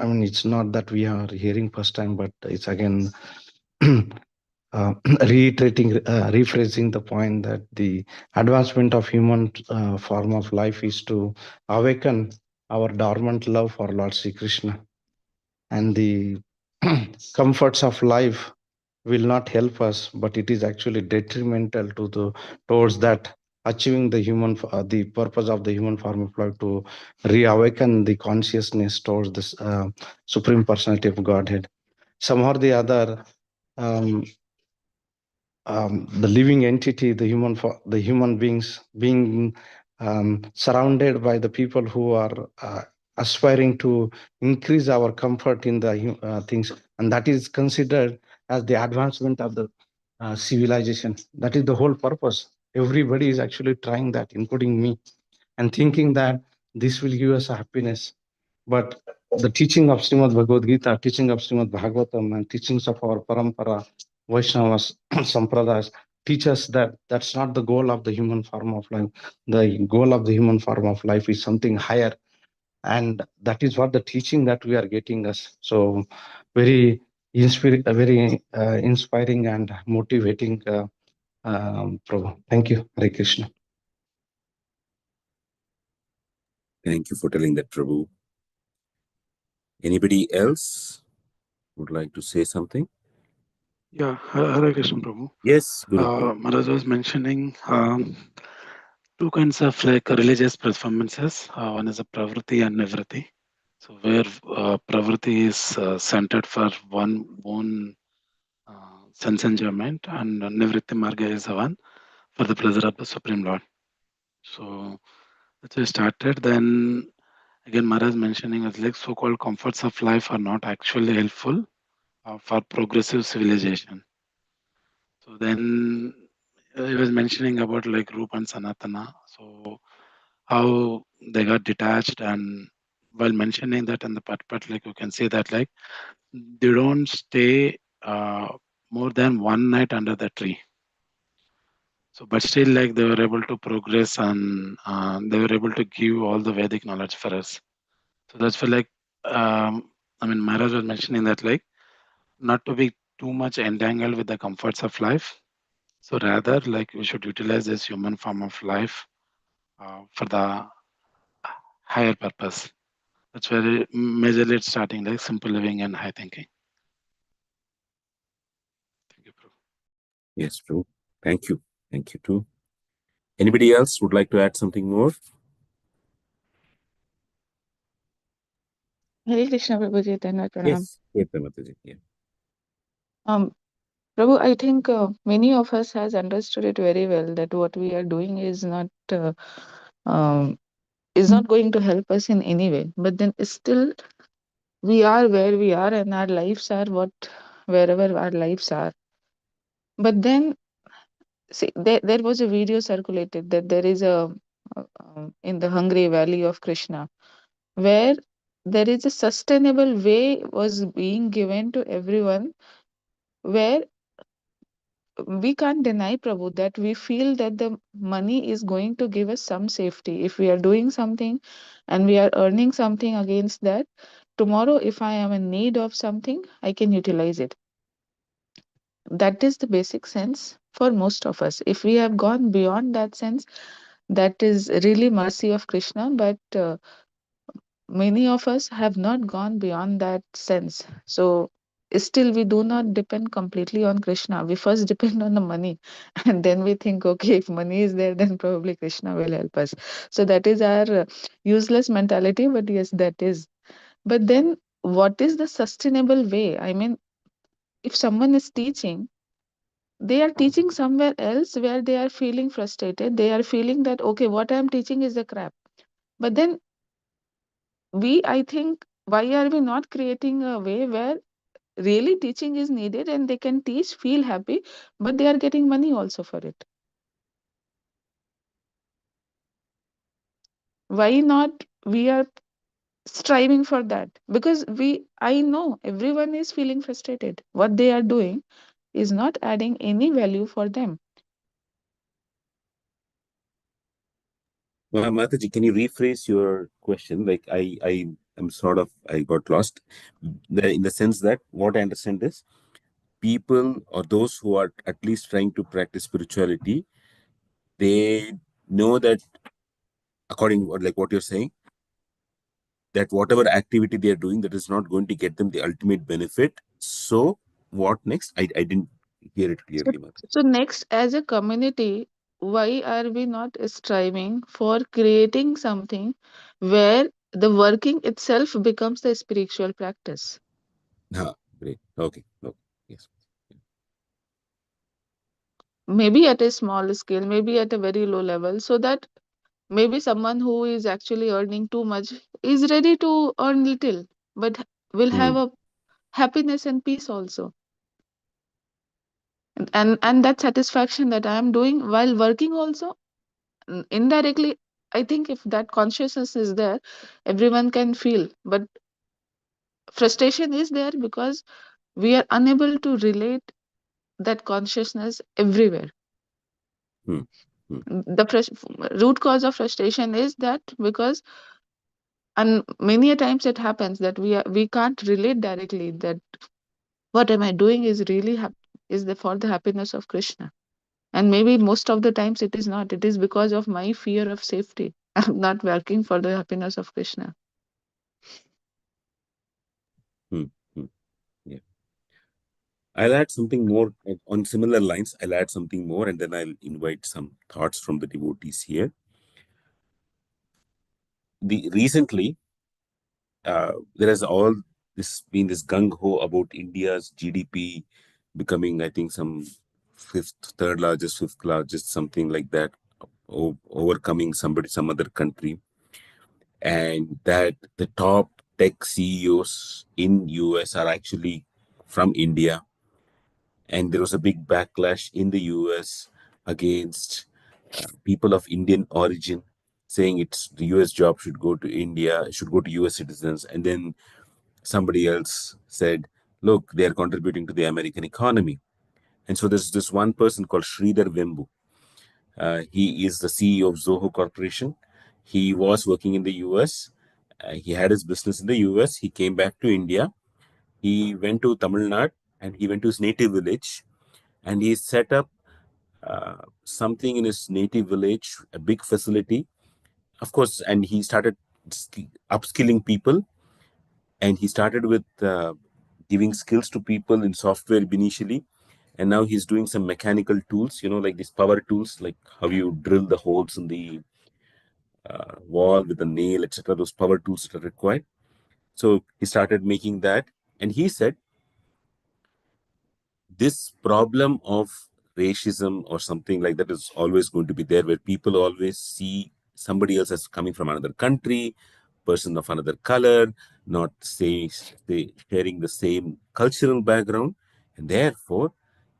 I mean, it's not that we are hearing first time, but it's again reiterating, rephrasing the point that the advancement of human form of life is to awaken our dormant love for Lord Sri Krishna, and the comforts of life will not help us, but it is actually detrimental to the towards that achieving the human the purpose of the human form of life, to reawaken the consciousness towards this supreme personality of Godhead. Somehow or the other, um, the living entity, the human beings, being surrounded by the people who are aspiring to increase our comfort in the things, and that is considered as the advancement of the civilization. That is the whole purpose. Everybody is actually trying that, including me, and thinking that this will give us happiness. But the teaching of Srimad Bhagavad Gita, teaching of Srimad Bhagavatam, and teachings of our Parampara, Vaishnavas, Sampradayas teach us that that's not the goal of the human form of life. The goal of the human form of life is something higher, and that is what the teaching that we are getting us. So, very inspiring and motivating. Prabhu. Thank you, Hare Krishna. Thank you for telling that, Prabhu. Anybody else would like to say something? Yeah, Hare Krishna Prabhu. Yes, Guru. Maharaj was mentioning two kinds of like religious performances. One is a pravritti and nivritti. So where pravritti is centered for one own sense enjoyment, and nivritti marga is the one for the pleasure of the Supreme Lord. So that's where we started. Then again, Maharaj mentioning as like so-called comforts of life are not actually helpful for progressive civilization. So then he was mentioning about like Rupa and Sanatana. So how they got detached, and while mentioning that in the part, like you can see that like they don't stay more than one night under the tree. So, but still, like they were able to progress, and they were able to give all the Vedic knowledge for us. So that's for like, I mean, Maharaj was mentioning that like not to be too much entangled with the comforts of life. So rather, like we should utilize this human form of life for the higher purpose. That's where majorly it's starting like simple living and high thinking. Thank you, Prabhu. Yes, true. Thank you. Thank you too. Anybody else would like to add something more? Hare Krishna Prabhuji, Dhanavad Pranam. Yes. Yeah. Prabhu, I think many of us has understood it very well that what we are doing um, is not going to help us in any way. But then still we are where we are, and our lives are wherever our lives are. But then see, there was a video circulated that there is in the Hungry Valley of Krishna, where there is a sustainable way was being given to everyone, where we can't deny, Prabhu, that we feel that the money is going to give us some safety. If we are doing something and we are earning something against that, tomorrow, if I am in need of something, I can utilize it. That is the basic sense for most of us. If we have gone beyond that sense, that is really mercy of Krishna. But many of us have not gone beyond that sense. So still we do not depend completely on Krishna. We first depend on the money, and then we think, okay, if money is there, then probably Krishna will help us. So that is our useless mentality. But yes, that is. But then what is the sustainable way? I mean, if someone is teaching, they are teaching somewhere else where they are feeling frustrated. They are feeling that, okay, what I am teaching is a crap. But then I think, why are we not creating a way where really teaching is needed and they can teach, feel happy, but they are getting money also for it? Why not we are striving for that? Because I know everyone is feeling frustrated. What they are doing is not adding any value for them. Mataji, can you rephrase your question? Like I I got lost. In the sense that what I understand is people or those who are at least trying to practice spirituality, they know that according like what you're saying, that whatever activity they are doing, that is not going to get them the ultimate benefit. So what next? I didn't hear it So, clearly, Madhu. so next, as a community, why are we not striving for creating something where the working itself becomes the spiritual practice? Great. Okay. Okay. Yes. Maybe at a small scale, maybe at a very low level, so that maybe someone who is actually earning too much is ready to earn little, but will have Hmm. a happiness and peace also. And that satisfaction that I am doing while working also, indirectly, I think if that consciousness is there, everyone can feel. But frustration is there because we are unable to relate that consciousness everywhere. Hmm. Hmm. Root cause of frustration is that because, and many a times it happens that we can't relate directly that what am I doing is really is the for the happiness of Krishna. And maybe most of the times it is not. It is because of my fear of safety. I'm not working for the happiness of Krishna. Hmm. Hmm. Yeah. I'll add something more on similar lines. I'll add something more and then I'll invite some thoughts from the devotees here. Recently, there has all this been this gung ho about India's GDP becoming, I think, some third largest, fifth largest, something like that, overcoming some other country, and that the top tech CEOs in US are actually from India, and there was a big backlash in the US against people of Indian origin, saying it's the US job should go to India, should go to US citizens, and then somebody else said, look, they are contributing to the American economy. And so there's this one person called Sridhar Vembu. He is the CEO of Zoho Corporation. He was working in the US. He had his business in the US. He came back to India. He went to Tamil Nadu and he went to his native village and he set up something in his native village, a big facility, of course, and he started upskilling people. And he started with giving skills to people in software initially, and now he's doing some mechanical tools, like these power tools, like how you drill the holes in the wall with a nail, etc. Those power tools that are required. So he started making that, and he said this problem of racism or something like that is always going to be there, where people always see somebody else as coming from another country, person of another color, not sharing the same cultural background, and therefore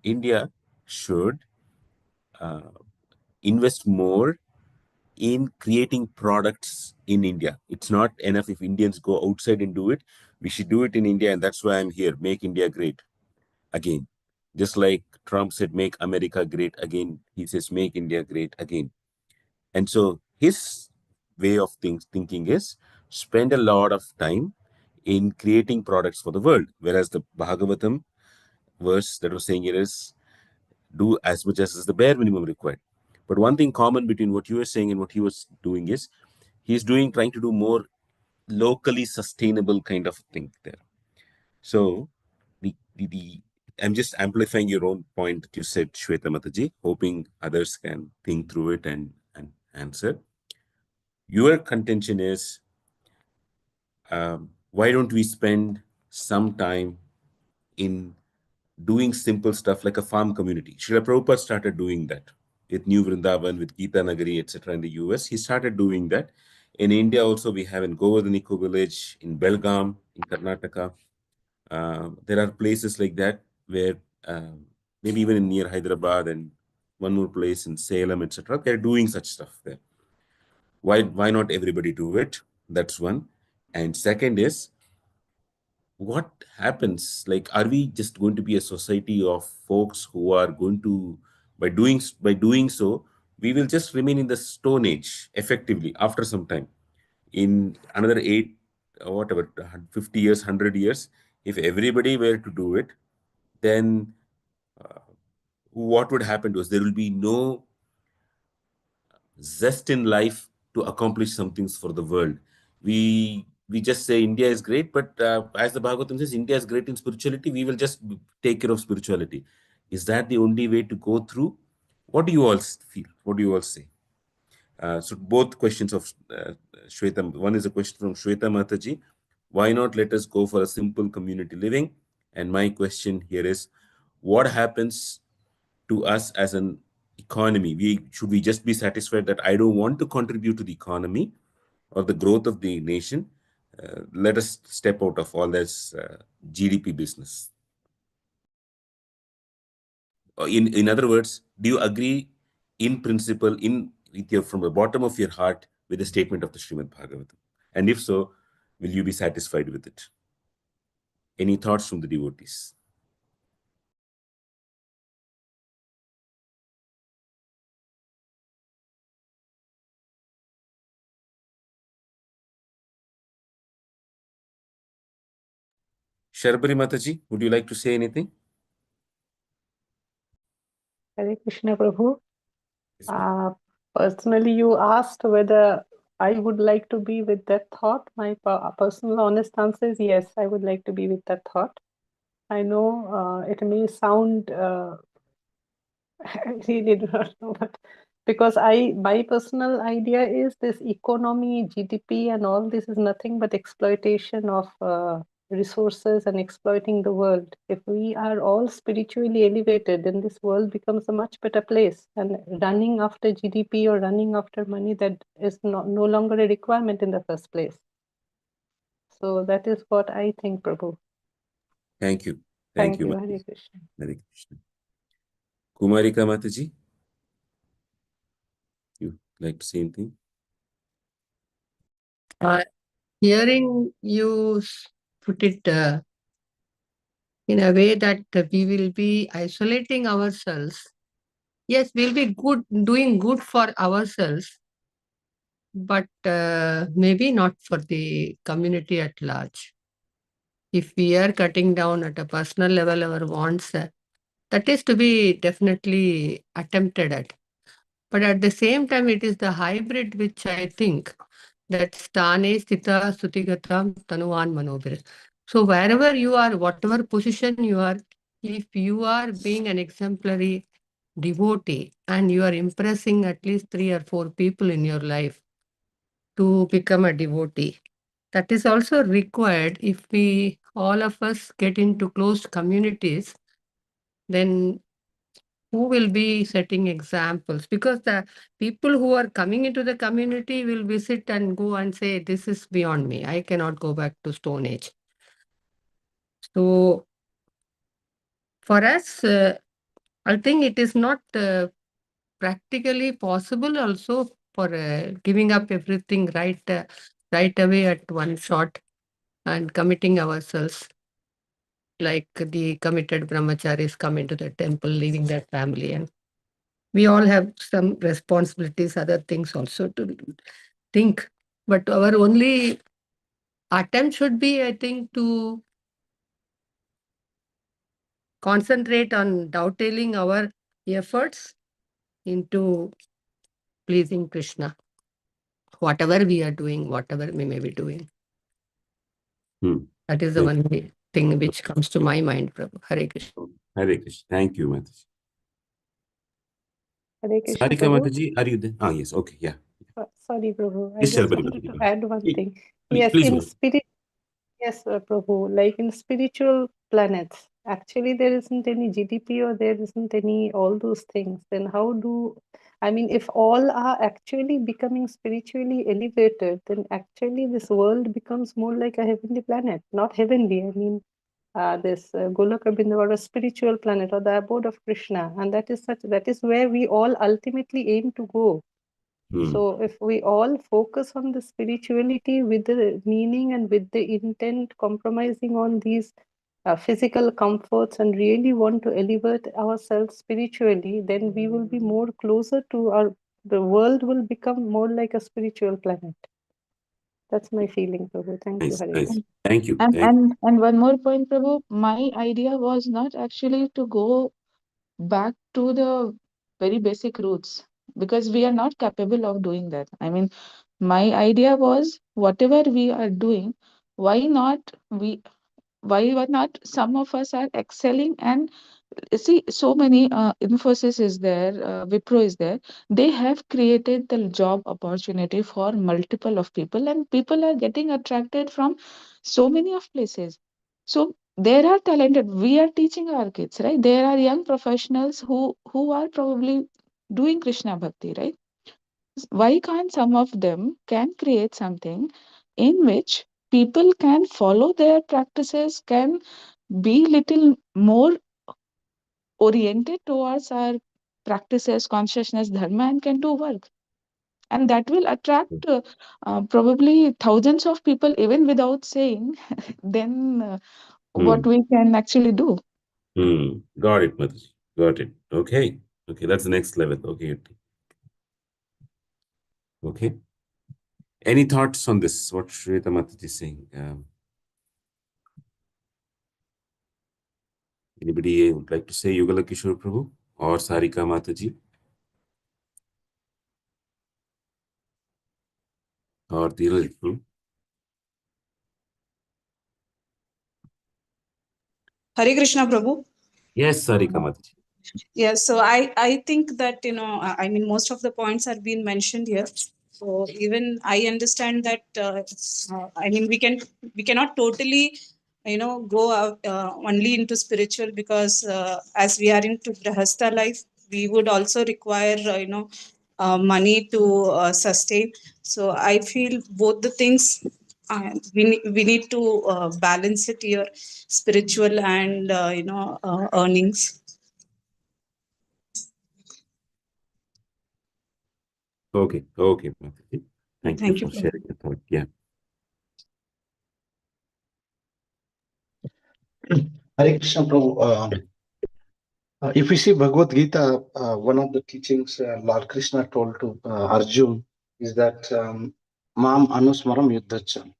India should invest more in creating products in India. It's not enough if Indians go outside and do it. We should do it in India, and that's why I'm here. Make India great again. Just like Trump said, make America great again, he says, make India great again. And so his way of thinking is spend a lot of time in creating products for the world. Whereas the Bhagavatam verse that was saying it is do as much as is the bare minimum required. But one thing common between what you were saying and what he was doing is trying to do more locally sustainable kind of thing there. So the I'm just amplifying your own point that you said, Shweta Mataji, hoping others can think through it and answer. Your contention is why don't we spend some time in doing simple stuff like a farm community? Srila Prabhupada started doing that with New Vrindavan, with Gita Nagari, etc. in the US. He started doing that. In India also, we have in Govardhaniko village, in Belgaum, in Karnataka. There are places like that where maybe even in near Hyderabad and one more place in Salem, etc. They're doing such stuff there. Why not everybody do it? That's one. And second is what happens? Like, are we just going to be a society of folks who are going to by doing so, we will just remain in the Stone Age effectively after some time. In another whatever, 50 years, 100 years, if everybody were to do it, then what would happen to us? There will be no zest in life to accomplish some things for the world. We just say India is great, but as the Bhagavatam says, India is great in spirituality. We will just take care of spirituality. Is that the only way to go through? What do you all feel? What do you all say? So both questions of Shweta. One is a question from Shweta Mataji. Why not let us go for a simple community living? And my question here is, what happens to us as an economy? Should we just be satisfied that I don't want to contribute to the economy or the growth of the nation? Let us step out of all this GDP business. In other words, do you agree in principle, from the bottom of your heart, with the statement of the Srimad Bhagavatam? And if so, will you be satisfied with it? Any thoughts from the devotees? Sharbari Mataji, would you like to say anything? Hare Krishna Prabhu. Yes, ma'am. Personally, you asked whether I would like to be with that thought. My personal honest answer is yes, I would like to be with that thought. I know it may sound, I really do not know, but because my personal idea is this economy, GDP, and all this is nothing but exploitation of resources and exploiting the world. If we are all spiritually elevated, then this world becomes a much better place. And running after GDP or running after money, that is no longer a requirement in the first place. So that is what I think, Prabhu. Thank you. Thank you. Mataji. Hare Krishna. Hare Krishna. Kumarika Mataji, you like to say anything? Hearing you put it in a way that we will be isolating ourselves. Yes, we'll be doing good for ourselves, but maybe not for the community at large. If we are cutting down at a personal level our wants, that is to be definitely attempted at. But at the same time, it is the hybrid which I think that sthane sthita sutigatam tanuvan manobir. So wherever you are, whatever position you are, if you are being an exemplary devotee and you are impressing at least 3 or 4 people in your life to become a devotee, that is also required. If we all of us get into closed communities, then who will be setting examples? Because the people who are coming into the community will visit and go and say, this is beyond me. I cannot go back to Stone Age. So for us, I think it is not practically possible also for giving up everything right away at one shot and committing ourselves like the committed brahmacharis come into the temple, leaving their family. And we all have some responsibilities, other things also to think. But our only attempt should be, I think, to concentrate on dovetailing our efforts into pleasing Krishna, whatever we are doing, whatever we may be doing. That is the one thing which comes to my mind, Prabhu. Hare Krishna. Hare Krishna. Thank you, Mataji. Hare Krishna Sarika Prabhu. Mataji, are you there? Ah, yes. Okay, yeah. Sorry, Prabhu. I Yes, just Sharbari wanted Mataji. to add one thing. Please, Yes, please in go. spirit, yes, Prabhu, like in spiritual planets, actually there isn't any GDP or there isn't any all those things. Then how do, I mean, if all are actually becoming spiritually elevated, then actually this world becomes more like a heavenly planet, not heavenly. I mean, this Goloka Vrindavan, a spiritual planet or the abode of Krishna, and that is where we all ultimately aim to go. So if we all focus on the spirituality with the meaning and with the intent, compromising on these physical comforts and really want to elevate ourselves spiritually, then we will be more closer to the world will become more like a spiritual planet. That's my feeling, Prabhu. Thank you, Nice, Hare nice. Krishna. Thank you. And Thank and one more point, Prabhu. My idea was not actually to go back to the very basic roots, because we are not capable of doing that. I mean, my idea was whatever we are doing, why not we why not some of us are excelling, and see, so many Infosys is there, Wipro is there. They have created the job opportunity for multiple of people, and people are getting attracted from so many of places. So there are talented. We are teaching our kids, right? There are young professionals who are probably doing Krishna Bhakti, right? Why can't some of them can create something in which people can follow their practices, can be little more oriented towards our practices, consciousness, dharma, and can do work. And that will attract probably thousands of people, even without saying, then what you. we can actually do. Got it, Mataji. Got it. Okay. Okay, that's the next level. Okay. Okay. Any thoughts on this? What Shweta Mataji is saying? Anybody would like to say Yugala Kishore Prabhu or Sarika Mataji or Dheeraj Prabhu? Hare Krishna Prabhu. Yes, Sarika Mataji. Yes, so I think that, I mean, most of the points have been mentioned here. So even I understand that, I mean, we cannot totally, go out, only into spiritual, because as we are into Grahastha life, we would also require, money to sustain. So I feel both the things, we need to balance it here, spiritual and, earnings. Okay. Okay, Mataji. Thank you Thank you, for Prabhu. sharing your thought. Yeah. Hare Krishna Prabhu. If we see Bhagavad Gita, one of the teachings Lord Krishna told to Arjun is that Mam Anusmaram Yuddhacha.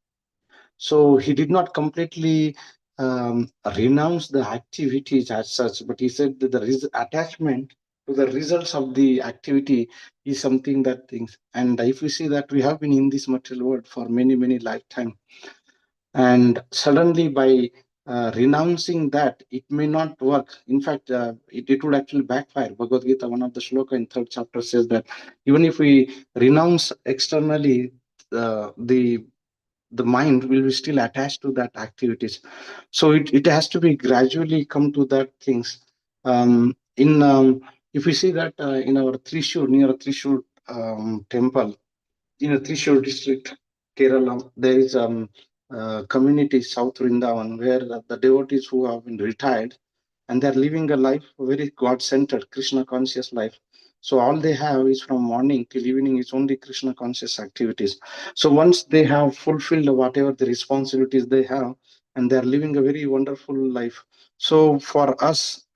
So he did not completely renounce the activities as such, but he said that the attachment to the results of the activity is something that things. And if we see that we have been in this material world for many, many lifetimes, and suddenly by renouncing that, it may not work. In fact, it would actually backfire. Bhagavad Gita, one of the shloka in third chapter says that even if we renounce externally, the mind will be still attached to that activities. So it has to be gradually come to that things. In If we see that in our Trishur, near Trishur temple, in a Trishur district, Kerala, there is community South Vrindavan where the devotees who have been retired and they're living a life very God-centered, Krishna conscious life. So all they have is from morning till evening is only Krishna conscious activities. So once they have fulfilled whatever the responsibilities they have, and they're living a very wonderful life. So for us,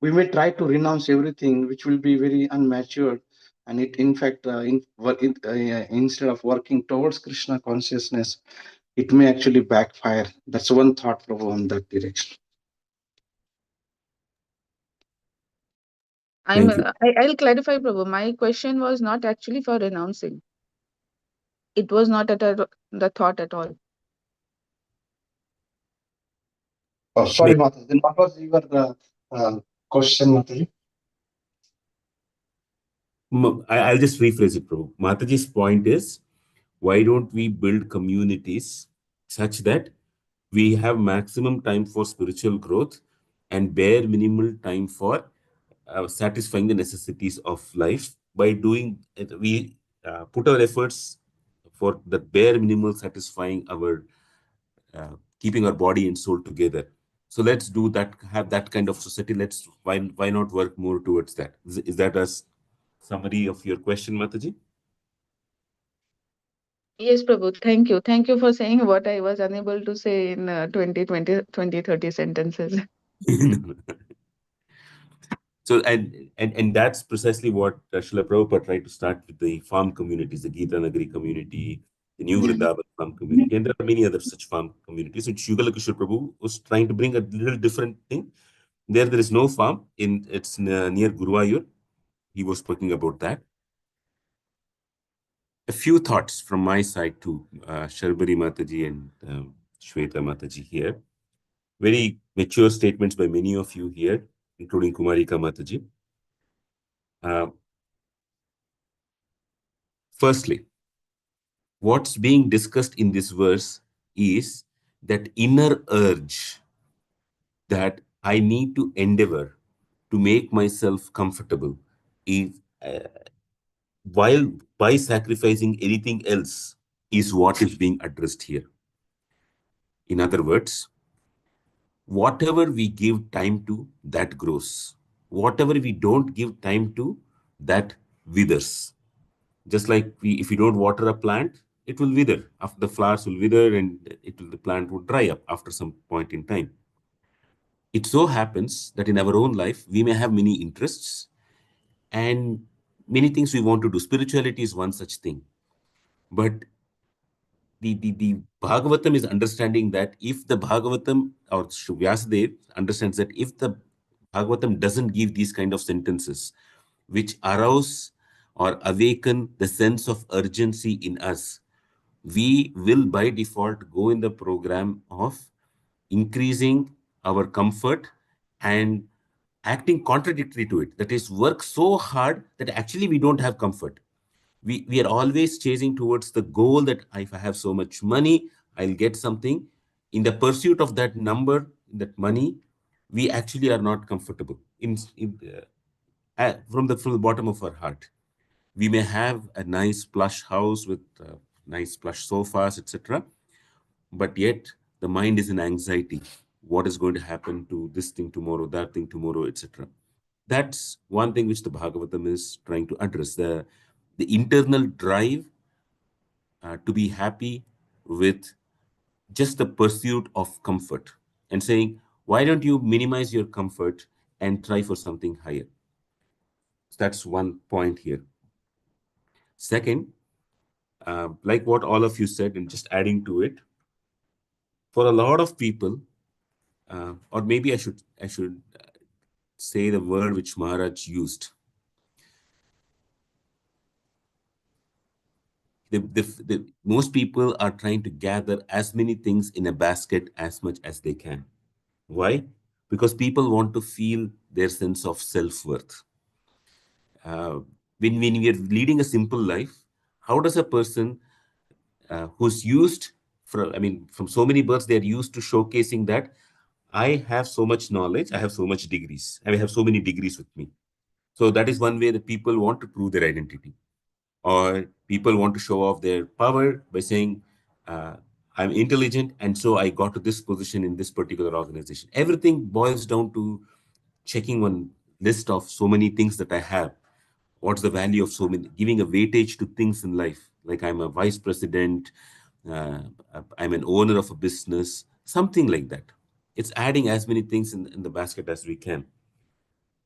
we may try to renounce everything which will be very unmatured, and it in fact instead of working towards Krishna consciousness, it may actually backfire. That's one thought, Prabhu, on that direction. Thank you. I'll clarify, Prabhu. My question was not actually for renouncing. It was not the thought at all. Oh, sorry, Mataji. Then what was your question, Mataji? I'll just rephrase it, Prabhu. Mataji's point is, why don't we build communities such that we have maximum time for spiritual growth and bare minimal time for satisfying the necessities of life? By doing it, we put our efforts for the bare minimal satisfying our keeping our body and soul together. So let's do that, have that kind of society. Let's why not work more towards that? Is that a summary of your question, Mataji? Yes, Prabhu. Thank you. Thank you for saying what I was unable to say in 20, 30 sentences. So and that's precisely what Srila Prabhupada tried to start with the farm communities, the Gita Nagari community, the new Vrindavan farm community, and there are many other such farm communities, which Yugala Kishore Prabhu was trying to bring a little different thing. There is no farm, it's near Guruvayur. He was speaking about that. A few thoughts from my side too, Sharbari Mataji and Shweta Mataji here. Very mature statements by many of you here, including Kumarika Mataji. Firstly, what's being discussed in this verse is that inner urge that I need to endeavor to make myself comfortable is while by sacrificing anything else is what is being addressed here. In other words, whatever we give time to, that grows. Whatever we don't give time to, that withers. Just like if you don't water a plant, it will wither. After the flowers will wither and the plant will dry up after some point in time. It so happens that in our own life, we may have many interests and many things we want to do. Spirituality is one such thing. But the Bhagavatam is understanding that if the Bhagavatam or Vyasadeva understands that if the Bhagavatam doesn't give these kind of sentences which arouse or awaken the sense of urgency in us, we will by default go in the program of increasing our comfort and acting contradictory to it. That is, work so hard that actually we don't have comfort. We are always chasing towards the goal that if I have so much money, I'll get something. In the pursuit of that number, that money, we actually are not comfortable from the bottom of our heart. We may have a nice plush house with nice plush sofas, etc. But yet the mind is in anxiety. What is going to happen to this thing tomorrow, that thing tomorrow, etc. That's one thing which the Bhagavatam is trying to address. The internal drive to be happy with just the pursuit of comfort and saying, why don't you minimize your comfort and try for something higher? So that's one point here. Second, like what all of you said, and just adding to it, for a lot of people, or maybe I should say the word which Maharaj used. Most people are trying to gather as many things in a basket as much as they can. Why? Because people want to feel their sense of self-worth. When we are leading a simple life, how does a person who's used from so many births, they're used to showcasing that I have so much knowledge, I have so much degrees, I have so many degrees with me. So that is one way that people want to prove their identity. Or people want to show off their power by saying, I'm intelligent, and so I got to this position in this particular organization. Everything boils down to checking one list of so many things that I have. What's the value of so many, giving a weightage to things in life, like I'm a vice president, uh, I'm an owner of a business, something like that. It's adding as many things in the basket as we can.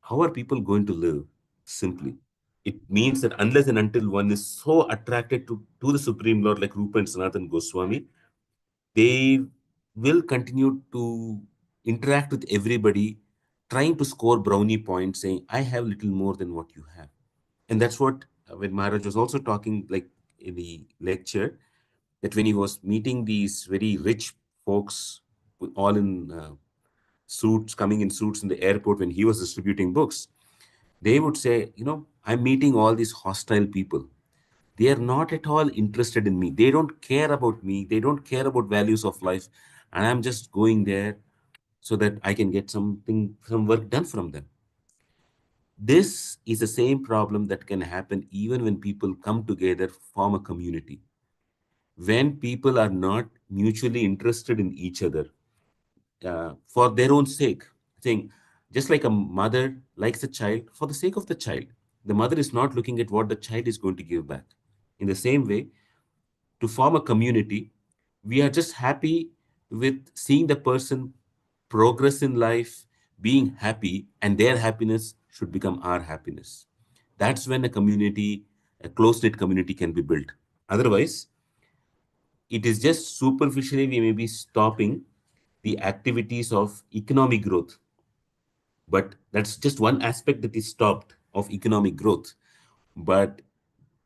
How are people going to live simply? It means that unless and until one is so attracted to the Supreme Lord, like Rupa and Sanatan Goswami, they will continue to interact with everybody, trying to score brownie points, saying, I have little more than what you have. And that's what, when Maharaj was also talking, like in the lecture, that when he was meeting these very rich folks, all in suits, coming in suits in the airport when he was distributing books, they would say, I'm meeting all these hostile people. They are not at all interested in me. They don't care about me. They don't care about values of life. And I'm just going there so that I can get some work done from them. This is the same problem that can happen even when people come together, form a community. When people are not mutually interested in each other for their own sake, saying, just like a mother likes a child for the sake of the child, the mother is not looking at what the child is going to give back. In the same way, to form a community, we are just happy with seeing the person progress in life, being happy, and their happiness should become our happiness. That's when a community, a close-knit community, can be built. Otherwise, it is just superficially we may be stopping the activities of economic growth, but that's just one aspect that is stopped of economic growth. But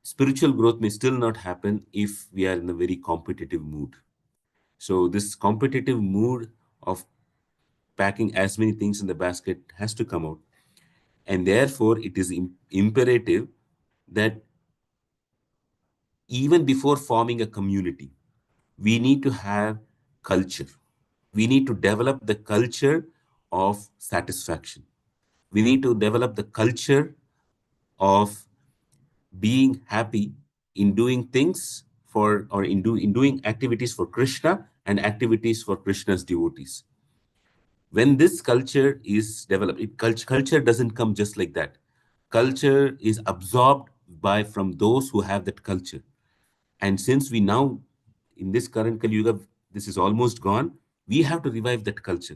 spiritual growth may still not happen if we are in a very competitive mood. So this competitive mood of packing as many things in the basket has to come out. And therefore, it is imperative that even before forming a community, we need to have culture. We need to develop the culture of satisfaction. We need to develop the culture of being happy in doing things for, or in doing activities for Krishna and activities for Krishna's devotees. When this culture is developed, culture doesn't come just like that. Culture is absorbed by from those who have that culture. And since we now, in this current Kali Yuga, this is almost gone, we have to revive that culture.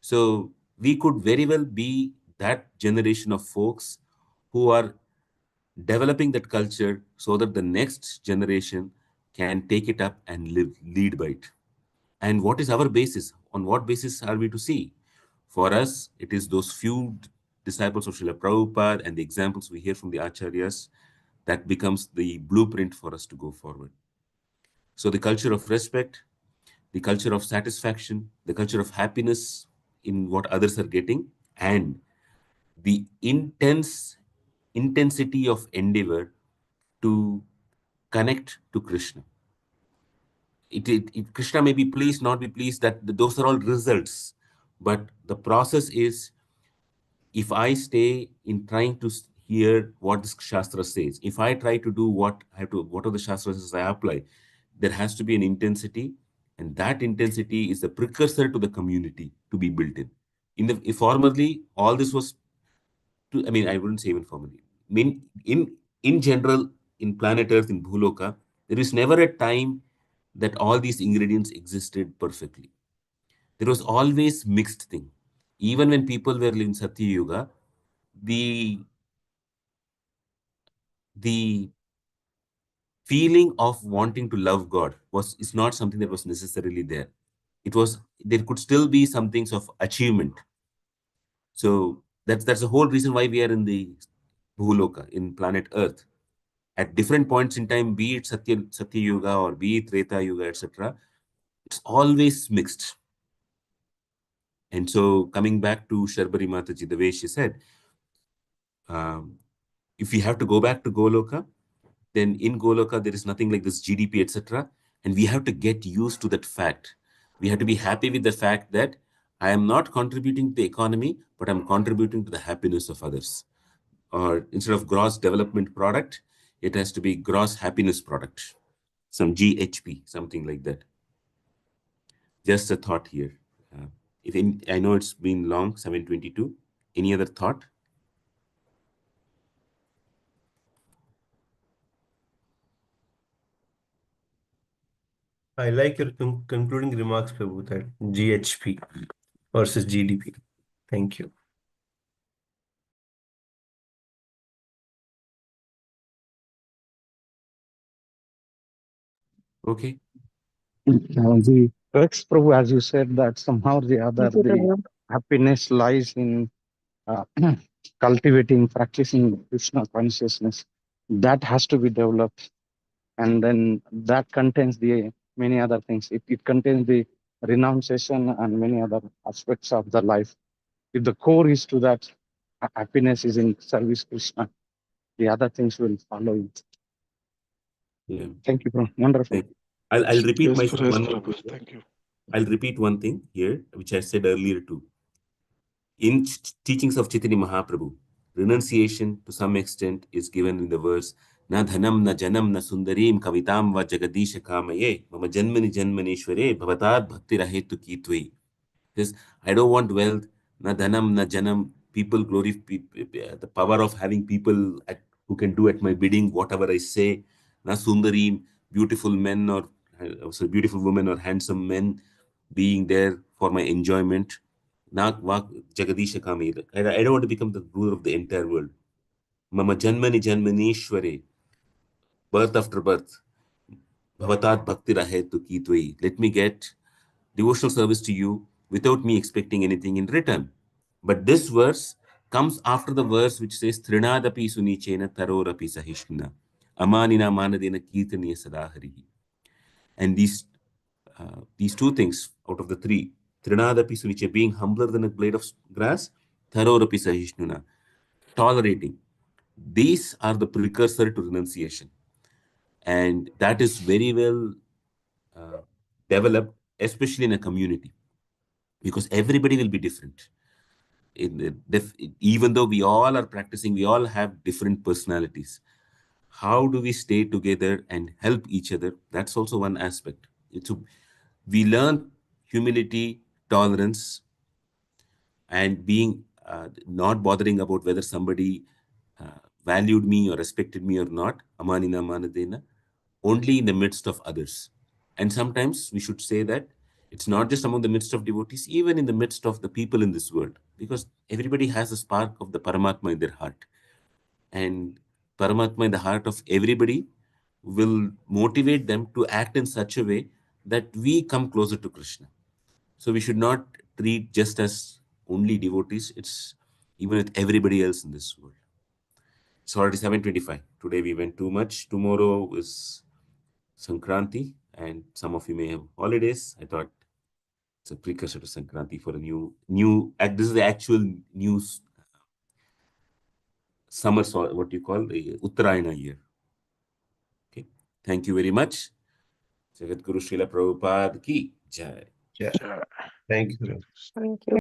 So we could very well be that generation of folks who are developing that culture so that the next generation can take it up and lead by it. And what is our basis? On what basis are we to see? For us, it is those few disciples of Srila Prabhupada and the examples we hear from the Acharyas that becomes the blueprint for us to go forward. So the culture of respect, the culture of satisfaction, the culture of happiness in what others are getting, and the intensity of endeavor to connect to Krishna. Krishna may be pleased, not be pleased, that those are all results. But the process is, if I stay in trying to hear what this Shastra says, if I try to do what I have to, what are the Shastras I apply, there has to be an intensity, and that intensity is the precursor to the community to be built in. Formerly, all this was, I mean, I wouldn't say even formally. I mean, in general, in planet Earth, in Bhuloka, there is never a time that all these ingredients existed perfectly. There was always mixed thing. Even when people were in Satya Yuga, the the feeling of wanting to love God is not something that was necessarily there. There could still be some things of achievement. So that's the whole reason why we are in the Bhuloka, in planet Earth. At different points in time, be it Satya Yuga or be it Treta Yuga, etc., it's always mixed. And so coming back to Sharbari Mataji, the way she said, if we have to go back to Goloka, then in Goloka, there is nothing like this GDP, etc. And we have to get used to that fact. We have to be happy with the fact that I am not contributing to the economy, but I'm contributing to the happiness of others. Or instead of gross development product, it has to be gross happiness product. Some GHP, something like that. Just a thought here. I know it's been long, 7:22. Any other thought? I like your concluding remarks, Prabhu, that GHP versus GDP. Thank you. Okay. The crux, Prabhu, as you said, that somehow or the other, Thank you, the Prabhu. happiness lies in uh, cultivating, practicing Krishna consciousness. That has to be developed. And then that contains the many other things. It contains the renunciation and many other aspects of the life. If the core is to that, happiness is in service Krishna, the other things will follow it. Yeah. Thank you, bro. Wonderful. I'll repeat Yes, myself one more Prabhu. thing. Thank you. I'll repeat one thing here, which I said earlier too. In teachings of Chaitanya Mahaprabhu, renunciation to some extent is given in the verse, Na dhanam na janam na sundarim kavitam va jagadisha kamaye mama janmani janmaneshware bhavatat bhakti rahetu kitvai. Because I don't want wealth, na dhanam na janam, people the power of having people who can do at my bidding whatever I say, na sundarim, beautiful men or beautiful women or handsome men being there for my enjoyment. Jagadisha Kami. I don't want to become the ruler of the entire world. Mama Janmani Janmanishware, birth after birth. Bhavatat bhakti rahe tu ki twai. Let me get devotional service to you without me expecting anything in return. But this verse comes after the verse which says Trinadapi sunichena tarorapi sahishna amanina manadena kirtaniya sadaharihi. And these two things out of the three, Trinadapi suniche, being humbler than a blade of grass, tarorapi sahishnuna, tolerating. These are the precursor to renunciation. And that is very well uh, developed, especially in a community, because everybody will be different. Even though we all are practicing, we all have different personalities. How do we stay together and help each other? That's also one aspect. We learn humility, tolerance, and being not bothering about whether somebody valued me or respected me or not, amanina manadena, only in the midst of others. And sometimes we should say that it's not just among the midst of devotees, even in the midst of the people in this world, because everybody has a spark of the Paramatma in their heart. And Paramatma in the heart of everybody will motivate them to act in such a way that we come closer to Krishna. So we should not treat just as only devotees, it's even with everybody else in this world. It's already 7:25. Today we went too much. Tomorrow is Sankranti, and some of you may have holidays. I thought it's a precursor to Sankranti for a this is the actual new summer, what you call the Uttarayana year. Okay. Thank you very much. Jagat Guru Srila Prabhupada ki jai. Yeah. Sure. Thank you. Thank you.